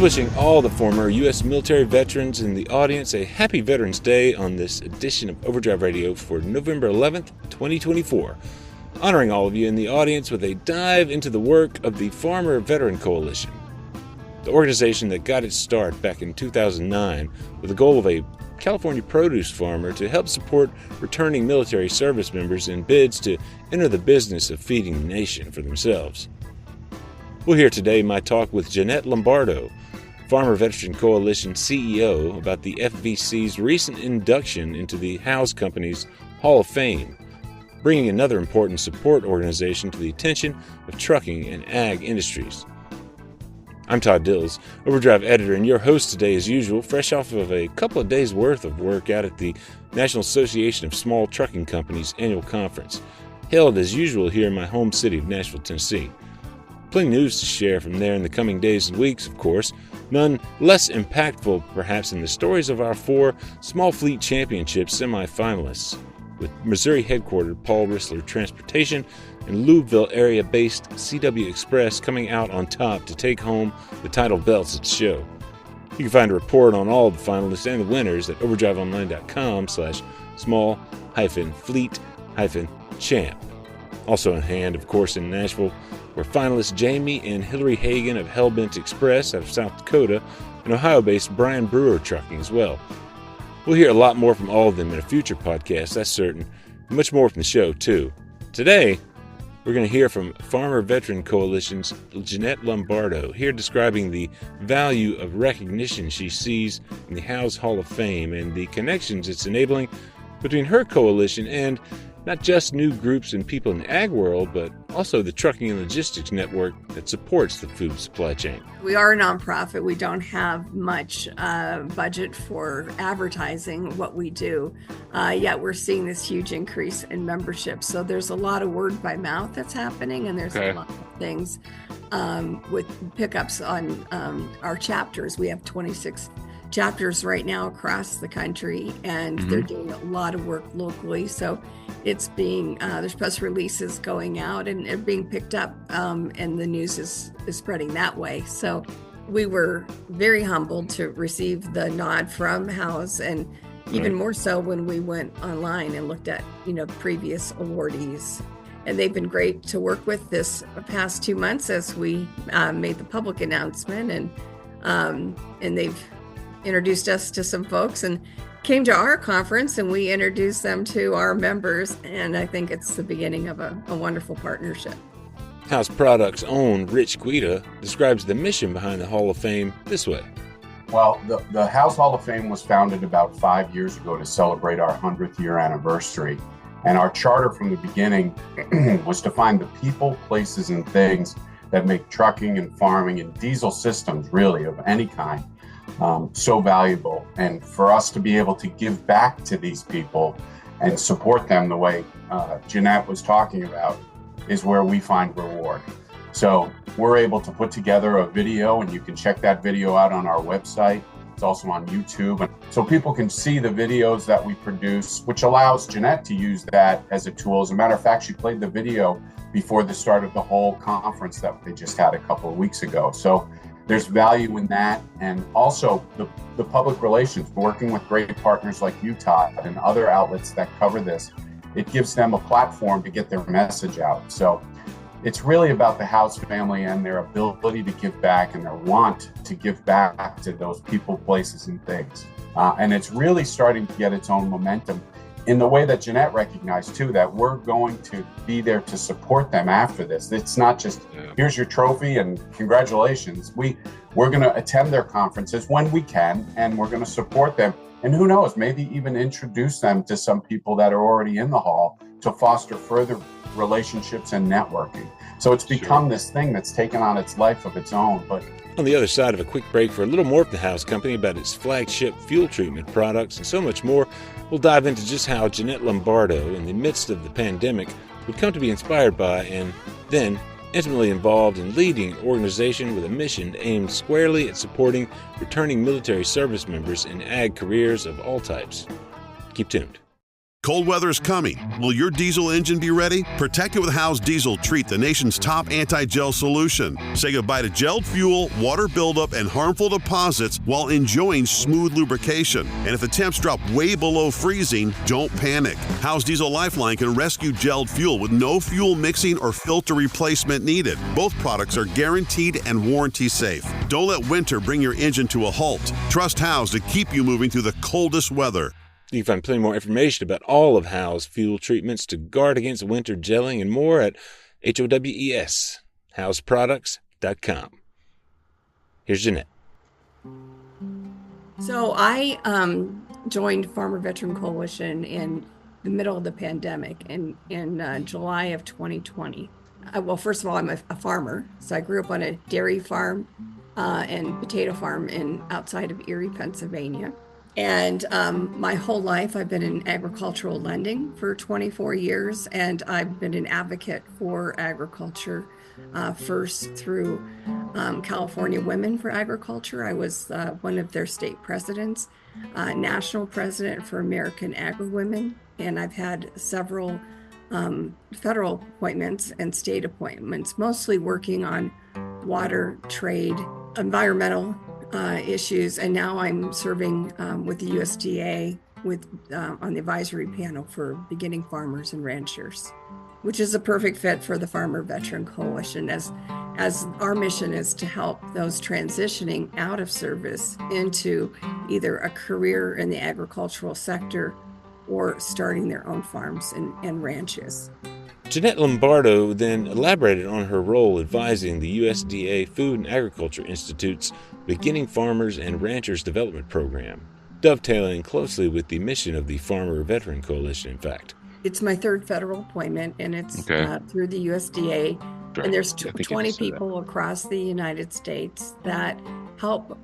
Just wishing all the former U.S. military veterans in the audience a happy Veterans Day on this edition of Overdrive Radio for November 11th, 2024. Honoring all of you in the audience with a dive into the work of the Farmer Veteran Coalition, the organization that got its start back in 2009 with the goal of a California produce farmer to help support returning military service members in bids to enter the business of feeding the nation for themselves. We'll hear today my talk with Jeanette Lombardo, Farmer Veteran Coalition CEO, about the FVC's recent induction into the House Company's Hall of Fame, bringing another important support organization to the attention of trucking and ag industries. I'm Todd Dills, Overdrive editor, and your host today as usual, fresh off of a couple of days' worth of work out at the National Association of Small Trucking Companies annual conference, held as usual here in my home city of Nashville, Tennessee. Plenty of news to share from there in the coming days and weeks, of course, none less impactful perhaps than the stories of our 4 Small Fleet Championship semifinalists, with Missouri-headquartered Paul Rissler Transportation and Louisville area-based CW Express coming out on top to take home the title belts at the show. You can find a report on all the finalists and the winners at overdriveonline.com/small-fleet-champ. Also on hand, of course, in Nashville, were finalists Jamie and Hillary Hagan of Hellbent Express out of South Dakota, and Ohio-based Brian Brewer Trucking as well. We'll hear a lot more from all of them in a future podcast, that's certain, and much more from the show, too. Today, we're going to hear from Farmer Veteran Coalition's Jeanette Lombardo, here describing the value of recognition she sees in the House Hall of Fame and the connections it's enabling between her coalition and not just new groups and people in the ag world, but also the trucking and logistics network that supports the food supply chain. We are a nonprofit. We don't have much budget for advertising what we do, yet we're seeing this huge increase in membership. So there's a lot of word by mouth that's happening, and there's a lot of things with pickups on our chapters. We have 26 chapters right now across the country, and they're doing a lot of work locally. So it's being, there's press releases going out and they're being picked up, and the news is spreading that way. So we were very humbled to receive the nod from House, and even more so when we went online and looked at, previous awardees. And they've been great to work with this past 2 months as we made the public announcement, and they've introduced us to some folks and came to our conference, and we introduced them to our members, and I think it's the beginning of a wonderful partnership. House Products' own Rich Guida describes the mission behind the Hall of Fame this way. Well, the House Hall of Fame was founded about 5 years ago to celebrate our 100th year anniversary, and our charter from the beginning was to find the people, places, and things that make trucking and farming and diesel systems really of any kind so valuable, and for us to be able to give back to these people and support them the way Jeanette was talking about is where we find reward. So we're able to put together a video, and you can check that video out on our website. It's also on YouTube, and so people can see the videos that we produce, which allows Jeanette to use that as a tool. As a matter of fact, she played the video before the start of the whole conference that they just had a couple of weeks ago. So there's value in that, and also the public relations, working with great partners like you, Todd, and other outlets that cover this. It gives them a platform to get their message out. So it's really about the House family and their ability to give back and their want to give back to those people, places, and things. And it's really starting to get its own momentum in the way that Jeanette recognized, too, that we're going to be there to support them after this. It's not just, here's your trophy and congratulations. We're going to attend their conferences when we can, and we're going to support them. And who knows, maybe even introduce them to some people that are already in the hall to foster further relationships and networking. So it's become this thing that's taken on its life of its own. But on the other side of a quick break for a little more from the House Company about its flagship fuel treatment products and so much more, we'll dive into just how Jeanette Lombardo, in the midst of the pandemic, would come to be inspired by and then intimately involved in leading an organization with a mission aimed squarely at supporting returning military service members in ag careers of all types. Keep tuned. Cold weather is coming. Will your diesel engine be ready? Protect it with Howe's Diesel Treat, the nation's top anti-gel solution. Say goodbye to gelled fuel, water buildup, and harmful deposits while enjoying smooth lubrication. And if the temps drop way below freezing, don't panic. Howe's Diesel Lifeline can rescue gelled fuel with no fuel mixing or filter replacement needed. Both products are guaranteed and warranty safe. Don't let winter bring your engine to a halt. Trust Howe's to keep you moving through the coldest weather. You can find plenty more information about all of Howe's fuel treatments to guard against winter gelling and more at HOWES, HowesProducts.com. Here's Jeanette. So I joined Farmer Veteran Coalition in the middle of the pandemic in July of 2020. Well, first of all, I'm a farmer. So I grew up on a dairy farm and potato farm outside of Erie, Pennsylvania. And my whole life, I've been in agricultural lending for 24 years, and I've been an advocate for agriculture, first through California Women for Agriculture. I was one of their state presidents, national president for American Agri-Women, and I've had several federal appointments and state appointments, mostly working on water, trade, environmental issues, and now I'm serving with the USDA on the advisory panel for beginning farmers and ranchers, which is a perfect fit for the Farmer Veteran Coalition, as our mission is to help those transitioning out of service into either a career in the agricultural sector or starting their own farms and ranches. Jeanette Lombardo then elaborated on her role advising the USDA Food and Agriculture Institute's Beginning Farmers and Ranchers Development Program, dovetailing closely with the mission of the Farmer Veteran Coalition, in fact. It's my third federal appointment, and it's through the USDA. Right. And there's 20 people across the United States that help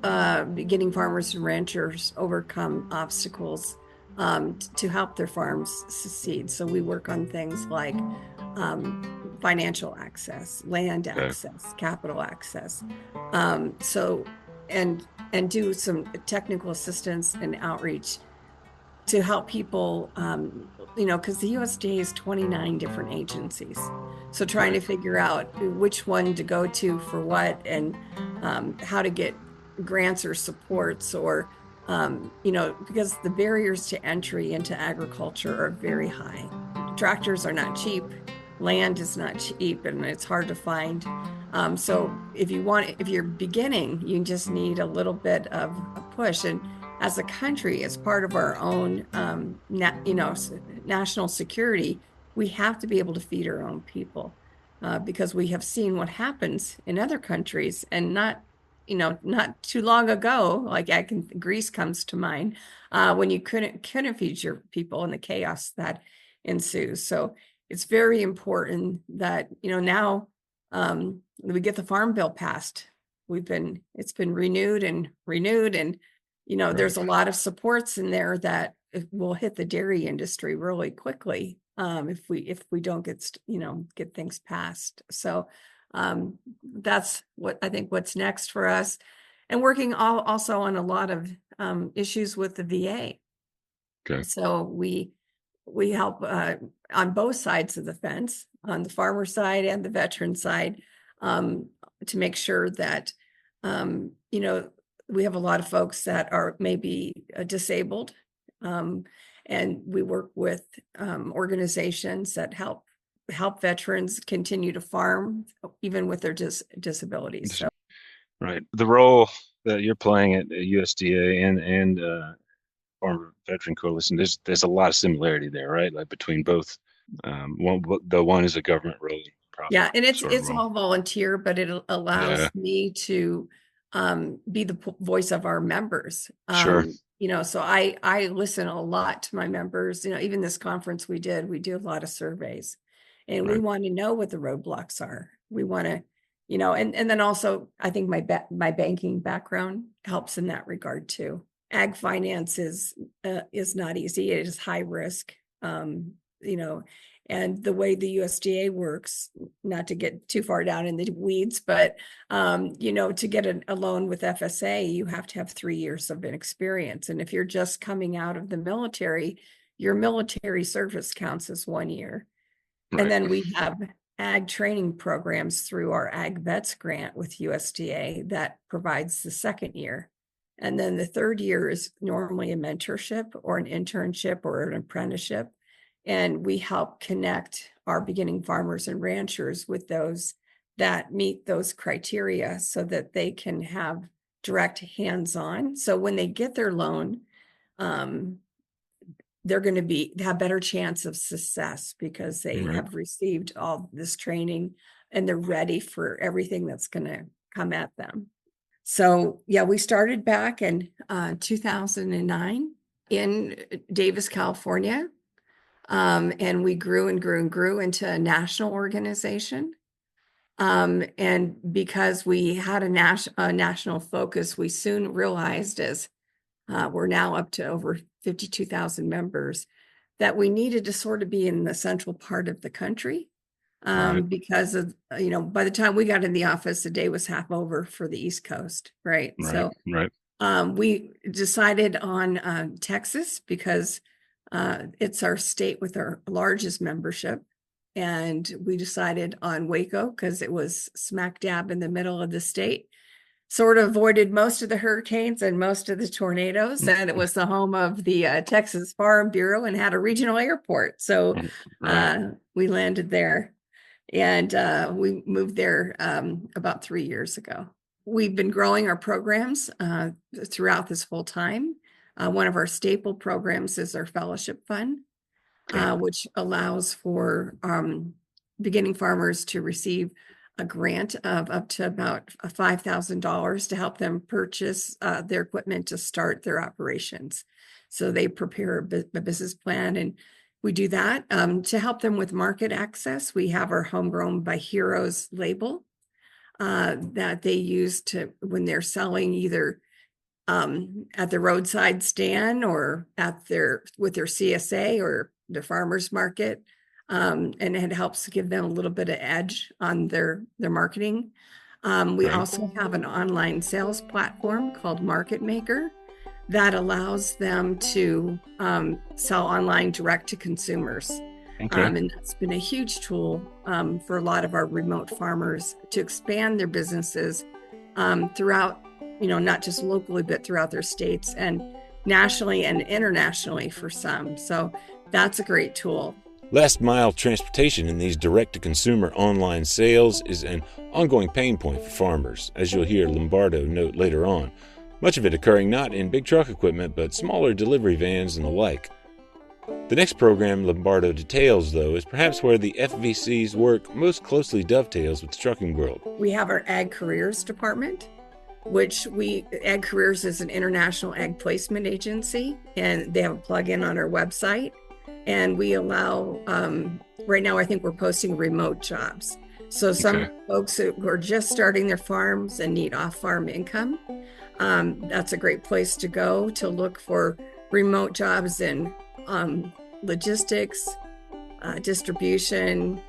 beginning farmers and ranchers overcome obstacles to help their farms succeed. So we work on things like financial access, land access, capital access. And do some technical assistance and outreach to help people, because the USDA is 29 different agencies. So trying to figure out which one to go to for what, and how to get grants or supports, or, because the barriers to entry into agriculture are very high. Tractors are not cheap. Land is not cheap, and it's hard to find. So if you're beginning, you just need a little bit of a push. And as a country, as part of our own, national security, we have to be able to feed our own people, because we have seen what happens in other countries, and not too long ago, like Greece comes to mind, when you couldn't feed your people, and the chaos that ensues. So it's very important that, now we get the Farm Bill passed. It's been renewed, and right. There's a lot of supports in there that will hit the dairy industry really quickly if we don't get things passed. So that's what I think what's next for us, and working also on a lot of issues with the VA. Okay. So we help on both sides of the fence, on the farmer side and the veteran side, to make sure that, we have a lot of folks that are maybe disabled, and we work with organizations that help veterans continue to farm even with their disabilities. So. Right. The role that you're playing at USDA and Farmer Veteran Coalition, there's a lot of similarity there, right? Like between both. One is a government role. Yeah, and it's all volunteer, but it allows me to be the voice of our members. Sure. So I listen a lot to my members. Even this conference we do a lot of surveys, and we want to know what the roadblocks are. We want to, and then also I think my banking background helps in that regard too. Ag finance is not easy. It is high risk, and the way the USDA works, not to get too far down in the weeds, but, to get a loan with FSA, you have to have 3 years of experience. And if you're just coming out of the military, your military service counts as 1 year. Right. And then we have ag training programs through our Ag Vets grant with USDA that provides the second year. And then the third year is normally a mentorship or an internship or an apprenticeship. And we help connect our beginning farmers and ranchers with those that meet those criteria so that they can have direct hands-on. So when they get their loan, they're going to have better chance of success because they have received all this training and they're ready for everything that's going to come at them. So yeah, we started back in 2009 in Davis, California. And we grew and grew and grew into a national organization. And because we had a national focus, we soon realized as we're now up to over 52,000 members, that we needed to sort of be in the central part of the country because of, by the time we got in the office, the day was half over for the East Coast, right? So we decided on Texas because it's our state with our largest membership. And we decided on Waco because it was smack dab in the middle of the state. Sort of avoided most of the hurricanes and most of the tornadoes. And it was the home of the Texas Farm Bureau and had a regional airport. So we landed there and we moved there about 3 years ago. We've been growing our programs throughout this whole time. One of our staple programs is our fellowship fund, which allows for beginning farmers to receive a grant of up to about $5,000 to help them purchase their equipment to start their operations. So they prepare a business plan, and we do that to help them with market access. We have our Homegrown by Heroes label that they use to when they're selling either at the roadside stand or with their CSA or the farmers market. And it helps give them a little bit of edge on their marketing. We also have an online sales platform called Market Maker that allows them to sell online direct to consumers. And that's been a huge tool for a lot of our remote farmers to expand their businesses throughout, not just locally, but throughout their states and nationally and internationally for some. So that's a great tool. Last mile transportation in these direct-to-consumer online sales is an ongoing pain point for farmers, as you'll hear Lombardo note later on, much of it occurring not in big truck equipment but smaller delivery vans and the like. The next program Lombardo details, though, is perhaps where the FVC's work most closely dovetails with the trucking world. We have our Ag Careers department, which Ag Careers is an international ag placement agency, and they have a plug-in on our website. And we allow, right now, I think we're posting remote jobs. So some folks who are just starting their farms and need off-farm income, that's a great place to go to look for remote jobs in logistics, distribution,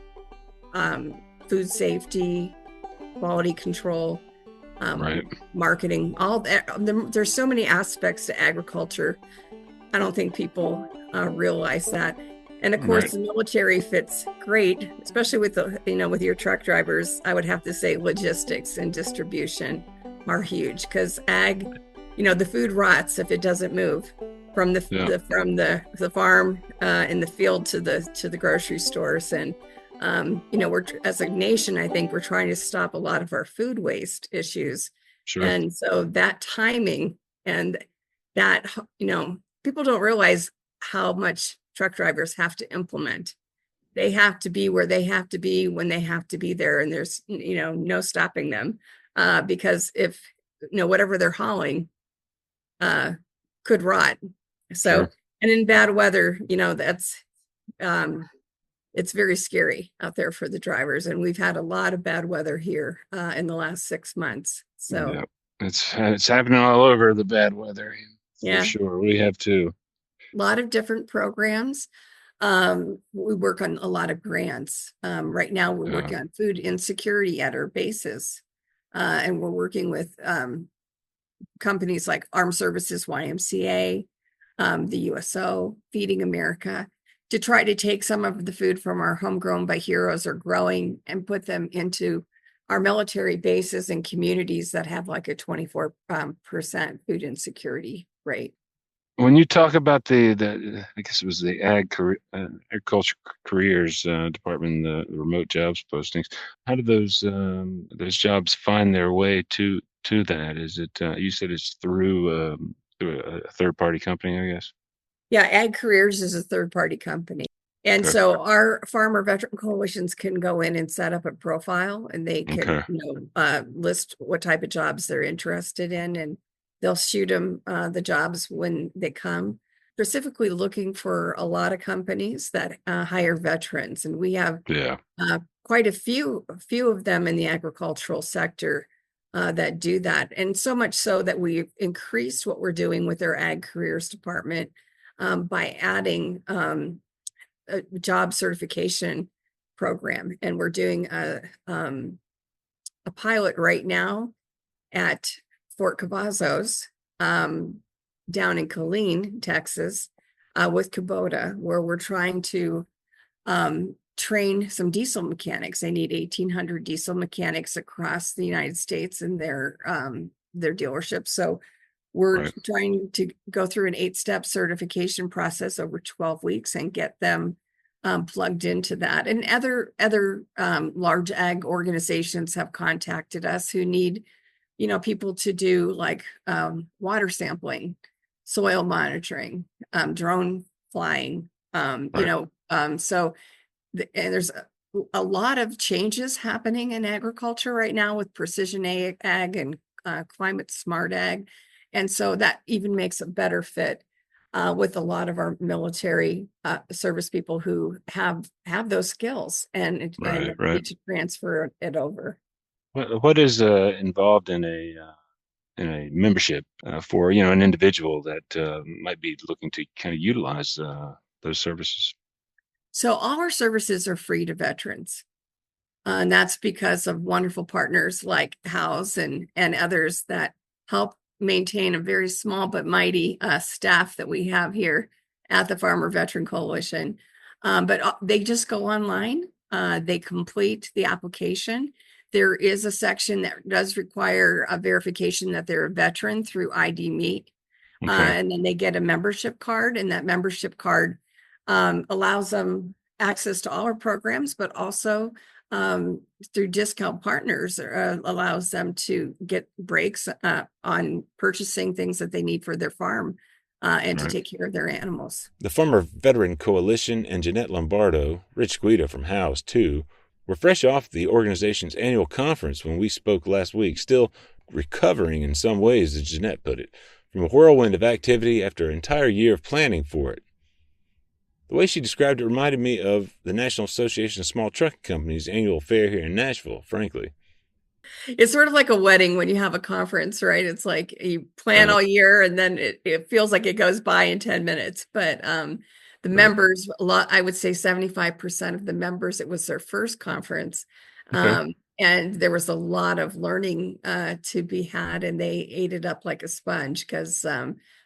food safety, quality control, marketing, all that. There's so many aspects to agriculture. I don't think people realize that. And of course, the military fits great, especially with with your truck drivers. I would have to say logistics and distribution are huge because ag, the food rots if it doesn't move from the farm in the field to the grocery stores. And we're, as a nation, I think we're trying to stop a lot of our food waste issues. And so that timing and that people don't realize how much truck drivers have to implement. They have to be where they have to be when they have to be there, and there's no stopping them because if whatever they're hauling could rot. So and in bad weather, that's it's very scary out there for the drivers, and we've had a lot of bad weather here in the last 6 months. So it's happening all over, the bad weather. Yeah, for sure. We have too. A lot of different programs. We work on a lot of grants. Right now, we're working on food insecurity at our bases, and we're working with companies like Armed Services YMCA, the USO, Feeding America, to try to take some of the food from our homegrown by heroes or growing and put them into our military bases and communities that have like a 24% food insecurity rate. When you talk about the I guess it was the agriculture careers department, the remote jobs postings, how do those jobs find their way to that? Is it you said it's through a third party company, I guess? Yeah, Ag Careers is a third party company. And Okay. so our farmer veteran coalitions can go in and set up a profile, and they can Okay. list what type of jobs they're interested in, and they'll shoot them the jobs when they come, specifically looking for a lot of companies that hire veterans. And we have Yeah. quite a few of them in the agricultural sector that do that. And so much so that we've increased what we're doing with our Ag Careers department by adding a job certification program. And we're doing a pilot right now at Fort Cavazos down in Killeen, Texas, with Kubota, where we're trying to train some diesel mechanics. They need 1,800 diesel mechanics across the United States in their dealerships. So we're trying to go through an 8-step certification process over 12 weeks and get them plugged into that. And other large ag organizations have contacted us who need, people to do like water sampling, soil monitoring, drone flying, so and there's a lot of changes happening in agriculture right now with precision ag and climate smart ag. And so that even makes a better fit with a lot of our military service people who have those skills and need to transfer it over. What is involved in a membership for an individual that might be looking to kind of utilize those services? So all our services are free to veterans. And that's because of wonderful partners like House and others that help maintain a very small but mighty staff that we have here at the Farmer Veteran Coalition. But they just go online. They complete the application. There is a section that does require a verification that they're a veteran through ID Meet. And then they get a membership card, and that membership card allows them access to all our programs, but also through discount partners allows them to get breaks on purchasing things that they need for their farm and to take care of their animals. The Farmer Veteran Coalition and Jeanette Lombardo, Rich Guida from House, too, were fresh off the organization's annual conference when we spoke last week, still recovering in some ways, as Jeanette put it, from a whirlwind of activity after an entire year of planning for it. The way she described it reminded me of the National Association of Small Trucking Companies' annual fair here in Nashville, frankly. It's sort of like a wedding when you have a conference, right? It's like you plan all year and then it feels like it goes by in 10 minutes. But the members, I would say 75% of the members, it was their first conference. And there was a lot of learning to be had, and they ate it up like a sponge because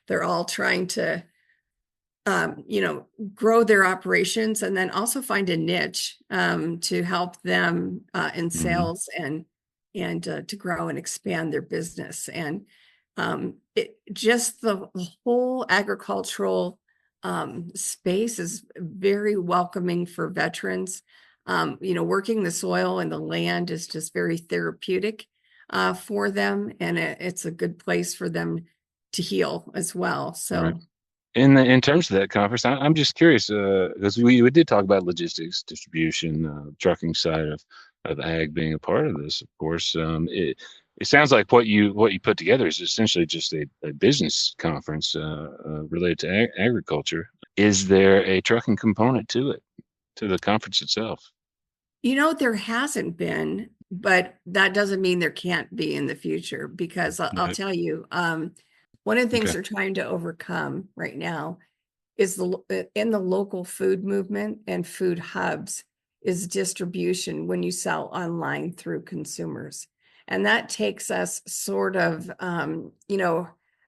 they're all trying to grow their operations and then also find a niche to help them in sales and to grow and expand their business. And just the whole agricultural space is very welcoming for veterans. Working the soil and the land is just very therapeutic for them, and it's a good place for them to heal as well. So. In terms of that conference, I'm just curious because we did talk about logistics, distribution, trucking side of ag being a part of this. Of course, it sounds like what you put together is essentially just a business conference related to agriculture. Is there a trucking component to it, to the conference itself? There hasn't been, but that doesn't mean there can't be in the future, because I'll tell you. One of the things they're trying to overcome right now is in the local food movement and food hubs is distribution when you sell online through consumers. And that takes us sort of,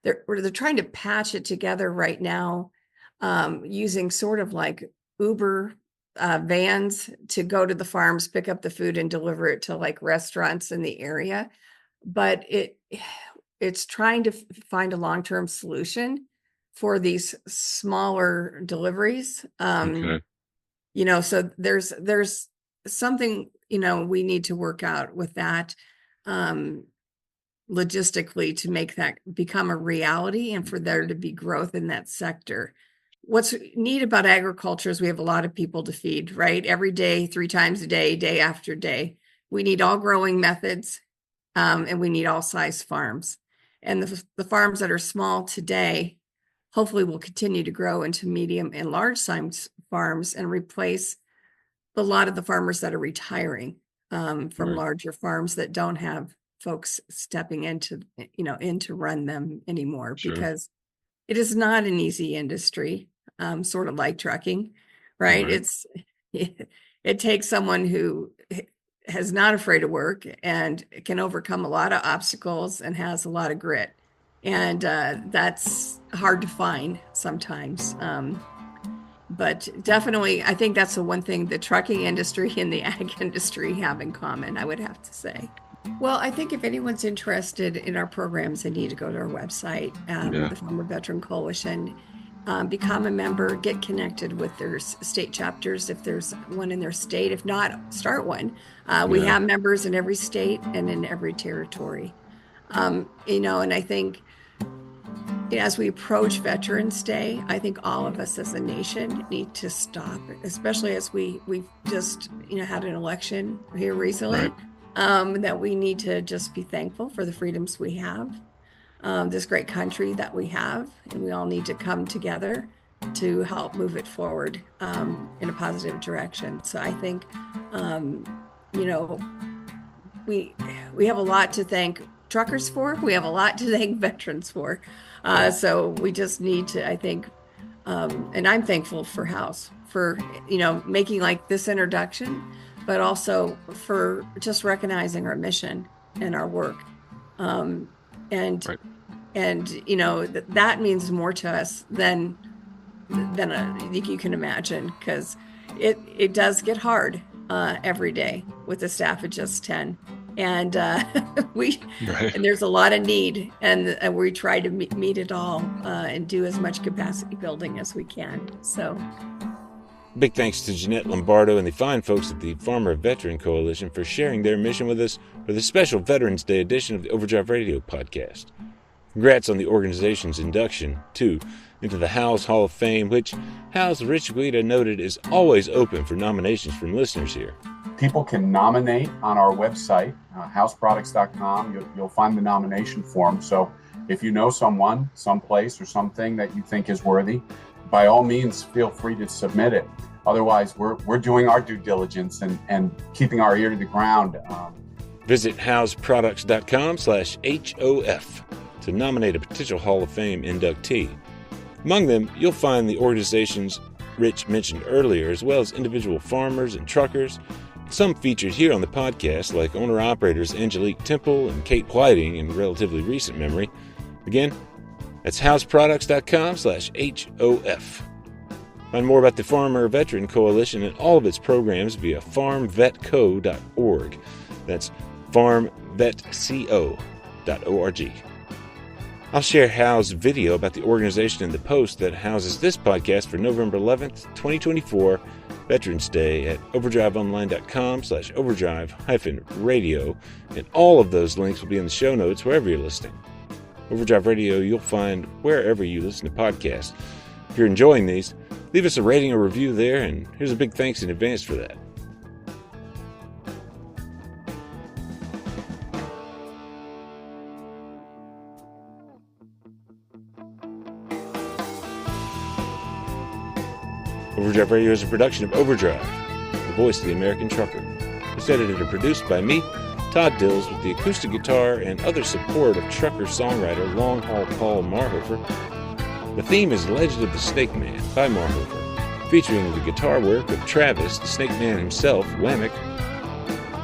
they're trying to patch it together right now, using sort of like Uber vans to go to the farms, pick up the food and deliver it to like restaurants in the area. But it's trying to find a long-term solution for these smaller deliveries. Okay. So there's something, we need to work out with that logistically to make that become a reality and for there to be growth in that sector. What's neat about agriculture is we have a lot of people to feed, right? Every day, 3 times a day, day after day. We need all growing methods, and we need all size farms. And the farms that are small today, hopefully will continue to grow into medium and large size farms and replace a lot of the farmers that are retiring from larger farms that don't have folks stepping into run them anymore. Sure. Because it is not an easy industry, sort of like trucking, right? It takes someone who is not afraid of work and can overcome a lot of obstacles and has a lot of grit. And that's hard to find sometimes. But definitely, I think that's the one thing the trucking industry and the ag industry have in common, I would have to say. Well, I think if anyone's interested in our programs, they need to go to our website, the Farmer Veteran Coalition, become a member, get connected with their state chapters if there's one in their state. If not, start one. We have members in every state and in every territory. And I think as we approach Veterans Day, I think all of us as a nation need to stop, especially as we've just had an election here recently. That we need to just be thankful for the freedoms we have, this great country that we have, and we all need to come together to help move it forward in a positive direction. So I think, we have a lot to thank truckers for. We have a lot to thank veterans for. So we just need to, I think, and I'm thankful for House for, making like this introduction, but also for just recognizing our mission and our work. That means more to us than I think you can imagine, because it does get hard every day with a staff of just 10. And and there's a lot of need, and we try to meet it all and do as much capacity building as we can. So big thanks to Jeanette Lombardo and the fine folks at the Farmer Veteran Coalition for sharing their mission with us for the special Veterans Day edition of the Overdrive Radio podcast. Congrats on the organization's induction, too, into the House Hall of Fame, which House Rich Guida noted is always open for nominations from listeners here. People can nominate on our website, houseproducts.com. You'll find the nomination form. So if you know someone, someplace, or something that you think is worthy, by all means, feel free to submit it. Otherwise, we're doing our due diligence and keeping our ear to the ground. Visit houseproducts.com/HOF to nominate a potential Hall of Fame inductee. Among them, you'll find the organizations Rich mentioned earlier, as well as individual farmers and truckers, some featured here on the podcast, like owner-operators Angelique Temple and Kate Whiting in relatively recent memory. Again, that's houseproducts.com/HOF. Find more about the Farmer Veteran Coalition and all of its programs via farmvetco.org. That's farmvetco.org. I'll share Hal's video about the organization in the post that houses this podcast for November 11th, 2024, Veterans Day, at overdriveonline.com/overdrive-radio, and all of those links will be in the show notes wherever you're listening. Overdrive Radio you'll find wherever you listen to podcasts. If you're enjoying these, leave us a rating or review there, and here's a big thanks in advance for that. Overdrive Radio is a production of Overdrive, the voice of the American trucker. It's edited and produced by me, Todd Dills, with the acoustic guitar and other support of trucker songwriter Long Haul Paul Marhofer. The theme is Legend of the Snake Man by Marhofer, featuring the guitar work of Travis, the Snake Man himself, Whammock,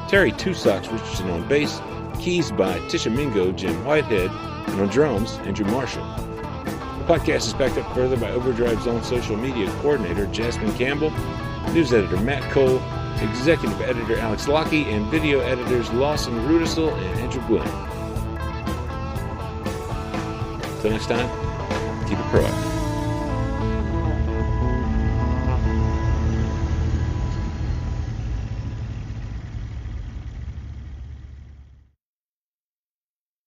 Terry Two Socks Richardson on bass, keys by Tisha Mingo, Jim Whitehead, and on drums, Andrew Marshall. The podcast is backed up further by Overdrive's own social media coordinator, Jasmine Campbell, news editor Matt Cole, executive editor Alex Lockie, and video editors Lawson Rudisell and Andrew Gwynn. Until next time, keep it proactive.